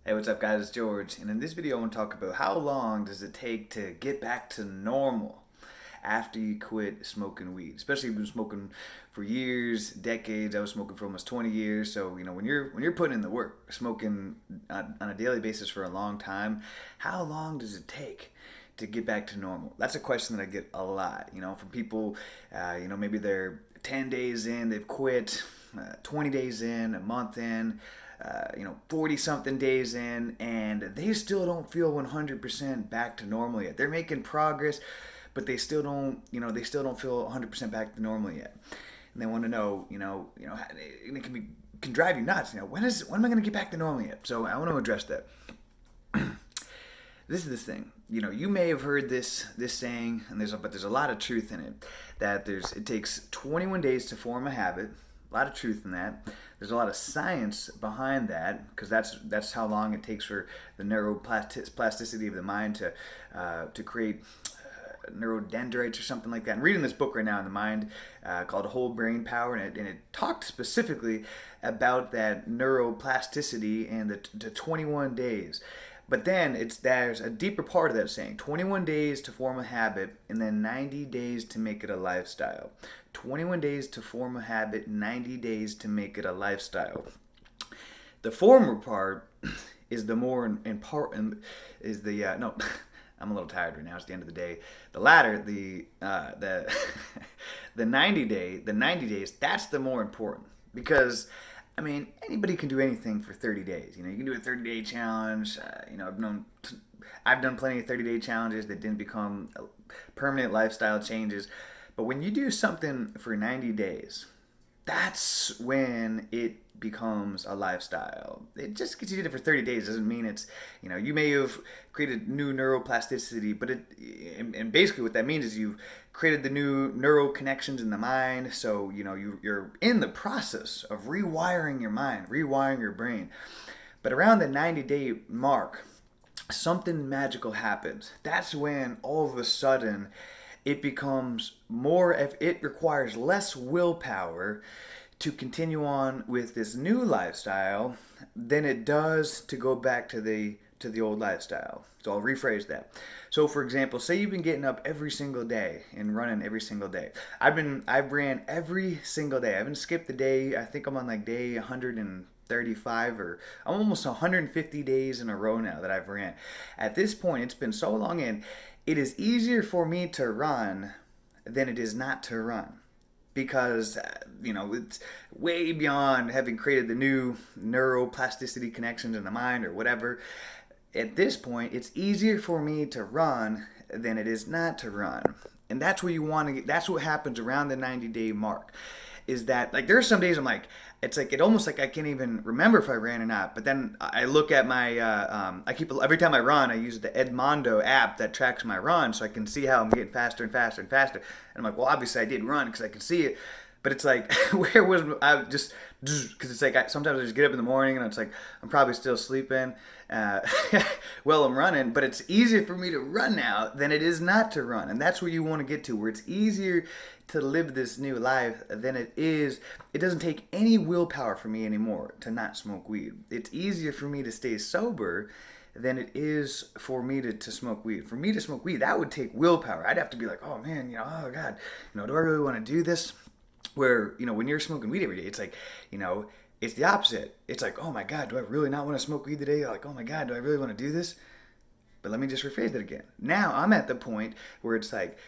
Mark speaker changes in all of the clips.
Speaker 1: Hey, what's up guys, it's George, and in this video I want to talk about how long does it take to get back to normal after you quit smoking weed. Especially if you've been smoking for years, decades. I was smoking for almost 20 years, so when you're putting in the work, smoking on a daily basis for a long time, how long does it take to get back to normal? That's a question that I get a lot, from people, maybe they're 10 days in, they've quit, 20 days in, a month in, 40 something days in, and they still don't feel 100% back to normal yet. They're making progress, but they still don't feel 100% back to normal yet. And they want to know, and it can drive you nuts. When am I going to get back to normal yet? So I want to address that. This is the thing. You may have heard this saying, and there's a lot of truth in it. That it takes 21 days to form a habit. A lot of truth in that. There's a lot of science behind that, because that's how long it takes for the neuroplasticity of the mind to create neurodendrites or something like that. I'm reading this book right now in the mind called Whole Brain Power, and it talked specifically about that neuroplasticity and the 21 days. But then there's a deeper part of that saying. 21 days to form a habit, and then 90 days to make it a lifestyle. 21 days to form a habit, 90 days to make it a lifestyle. The former part is the more important, is the, no, I'm a little tired right now, it's the end of the day. The latter, the 90 days, that's the more important. Because anybody can do anything for 30 days. You can do a 30-day challenge. I've done plenty of 30-day challenges that didn't become permanent lifestyle changes. But when you do something for 90 days, that's when it becomes a lifestyle. It just because you did it for 30 days doesn't mean it's, you may have created new neuroplasticity, but and basically what that means is you've created the new neural connections in the mind. So, you're in the process of rewiring your mind, rewiring your brain. But around the 90-day mark, something magical happens. That's when all of a sudden it becomes it requires less willpower to continue on with this new lifestyle than it does to go back to the old lifestyle. So I'll rephrase that. So for example, say you've been getting up every single day and running every single day. I've ran every single day. I haven't skipped a day. I think I'm on like day 135, or I'm almost 150 days in a row now that I've ran. At this point, it's been so long in, it is easier for me to run than it is not to run. Because, it's way beyond having created the new neuroplasticity connections in the mind or whatever. At this point, it's easier for me to run than it is not to run. And that's where you want to get, that's what happens around the 90-day mark. Is that, like, there are some days I'm like, it's like, it almost like I can't even remember if I ran or not. But then I look at my, every time I run, I use the Edmondo app that tracks my run, so I can see how I'm getting faster and faster and faster. And I'm like, well, obviously I did run because I can see it. But it's like, where was I just, because it's like, sometimes I just get up in the morning and it's like, I'm probably still sleeping while I'm running. But it's easier for me to run now than it is not to run. And that's where you want to get to, where it's easier to live this new life than it is. It doesn't take any willpower for me anymore to not smoke weed. It's easier for me to stay sober than it is for me to smoke weed. For me to smoke weed, that would take willpower. I'd have to be like, oh man, oh God, do I really want to do this? Where, when you're smoking weed every day, it's like, it's the opposite. It's like, oh my God, do I really not want to smoke weed today? Like, oh my God, do I really want to do this? But let me just rephrase that again. Now I'm at the point where it's like,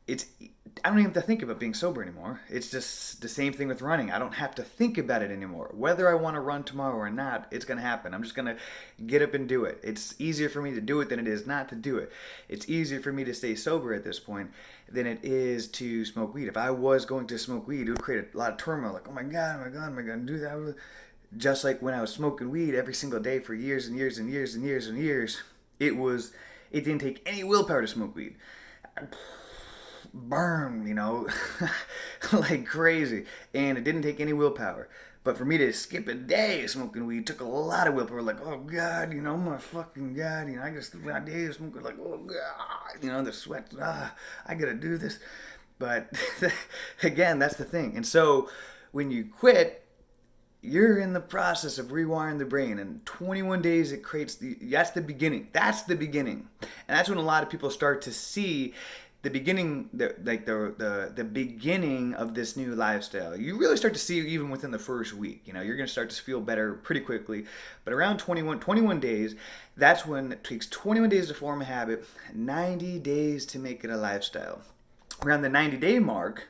Speaker 1: I don't even have to think about being sober anymore. It's just the same thing with running. I don't have to think about it anymore. Whether I want to run tomorrow or not, it's going to happen. I'm just going to get up and do it. It's easier for me to do it than it is not to do it. It's easier for me to stay sober at this point than it is to smoke weed. If I was going to smoke weed, it would create a lot of turmoil. Like, oh my God, am I going to do that? Just like when I was smoking weed every single day for years and years and years and years and years, it didn't take any willpower to smoke weed. Burn, like crazy. And it didn't take any willpower. But for me to skip a day smoking weed took a lot of willpower. Like, oh God, my fucking God, I just skipped a day of smoking, like, oh God, the sweat, I gotta do this. But again, that's the thing. And so when you quit, you're in the process of rewiring the brain, and 21 days it creates that's the beginning. And that's when a lot of people start to see the beginning, the beginning of this new lifestyle. You really start to see it even within the first week. You're going to start to feel better pretty quickly. But around 21 days, that's when it takes 21 days to form a habit, 90 days to make it a lifestyle. Around the 90-day mark,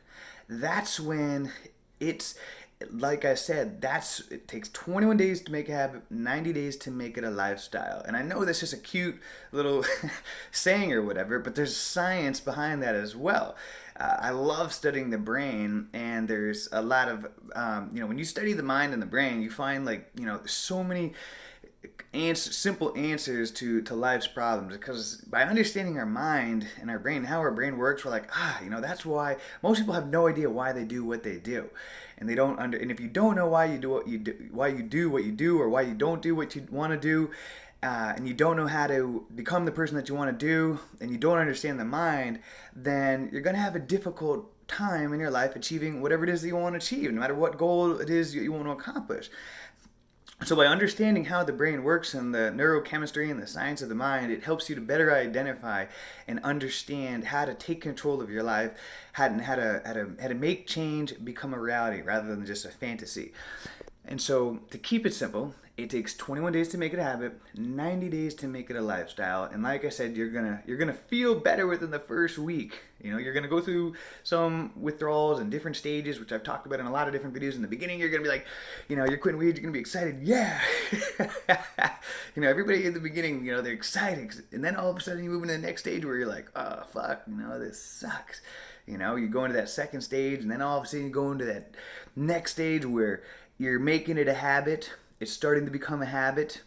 Speaker 1: that's when it's, like I said, it takes 21 days to make a habit, 90 days to make it a lifestyle. And I know this is a cute little saying or whatever, but there's science behind that as well. I love studying the brain, and there's a lot of, when you study the mind and the brain, you find there's so many simple answers to life's problems, because by understanding our mind and our brain, how our brain works, we're like, that's why most people have no idea why they do what they do, and they don't and if you don't know why you do what you do, or why you don't do what you want to do, and you don't know how to become the person that you want to do, and you don't understand the mind, then you're going to have a difficult time in your life achieving whatever it is that you want to achieve, no matter what goal it is you want to accomplish. So by understanding how the brain works and the neurochemistry and the science of the mind, it helps you to better identify and understand how to take control of your life, how to make change become a reality rather than just a fantasy. And so to keep it simple, it takes 21 days to make it a habit, 90 days to make it a lifestyle. And like I said, you're gonna feel better within the first week. You're gonna go through some withdrawals and different stages, which I've talked about in a lot of different videos. In the beginning, you're gonna be like, you're quitting weed, you're gonna be excited, yeah. Everybody in the beginning, they're excited, and then all of a sudden you move into the next stage where you're like, oh fuck, this sucks. You go into that second stage, and then all of a sudden you go into that next stage where you're making it a habit. It's starting to become a habit.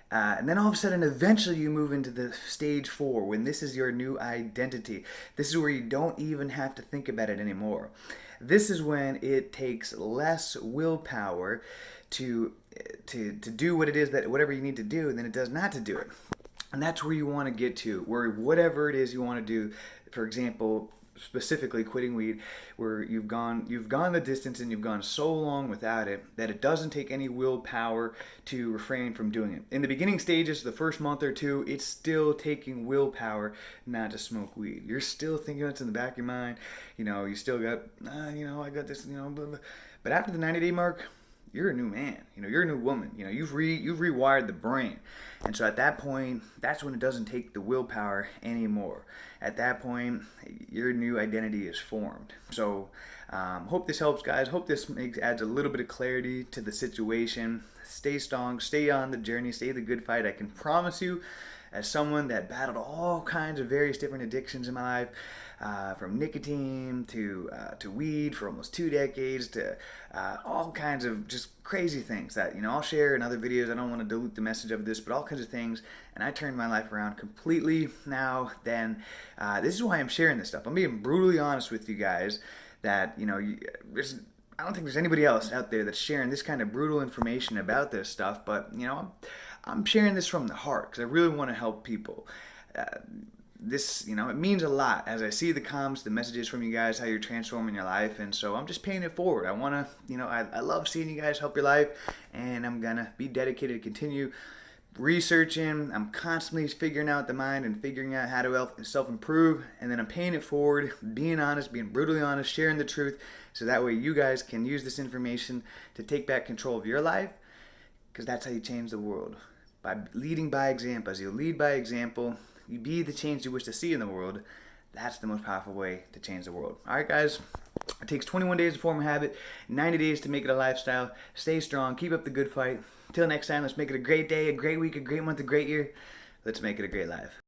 Speaker 1: And then all of a sudden, eventually you move into the stage 4, when this is your new identity. This is where you don't even have to think about it anymore. This is when it takes less willpower to do what it is, that whatever you need to do, than it does not to do it. And that's where you want to get to, where whatever it is you want to do, for example, specifically quitting weed, where you've gone the distance and you've gone so long without it that it doesn't take any willpower to refrain from doing it. In the beginning stages, the first month or two, it's still taking willpower not to smoke weed. You're still thinking it's in the back of your mind. You still got, I got this, blah, blah. But after the 90-day mark, you're a new man. You're a new woman. You've rewired the brain. And so at that point, that's when it doesn't take the willpower anymore. At that point, your new identity is formed. So hope this helps, guys. Hope this adds a little bit of clarity to the situation. Stay strong. Stay on the journey. Stay the good fight. I can promise you, as someone that battled all kinds of various different addictions in my life, from nicotine to weed for almost 2 decades, to all kinds of just crazy things that I'll share in other videos. I don't want to dilute the message of this, but all kinds of things. And I turned my life around completely now. Then this is why I'm sharing this stuff. I'm being brutally honest with you guys that I don't think there's anybody else out there that's sharing this kind of brutal information about this stuff. But I'm sharing this from the heart because I really want to help people. This, it means a lot as I see the comments, the messages from you guys, how you're transforming your life. And so I'm just paying it forward. I want to, I love seeing you guys help your life, and I'm going to be dedicated to continue researching. I'm constantly figuring out the mind and figuring out how to self-improve. And then I'm paying it forward, being honest, being brutally honest, sharing the truth. So that way you guys can use this information to take back control of your life, because that's how you change the world. By leading by example. As you lead by example, you be the change you wish to see in the world. That's the most powerful way to change the world. All right, guys. It takes 21 days to form a habit, 90 days to make it a lifestyle. Stay strong. Keep up the good fight. Till next time, let's make it a great day, a great week, a great month, a great year. Let's make it a great life.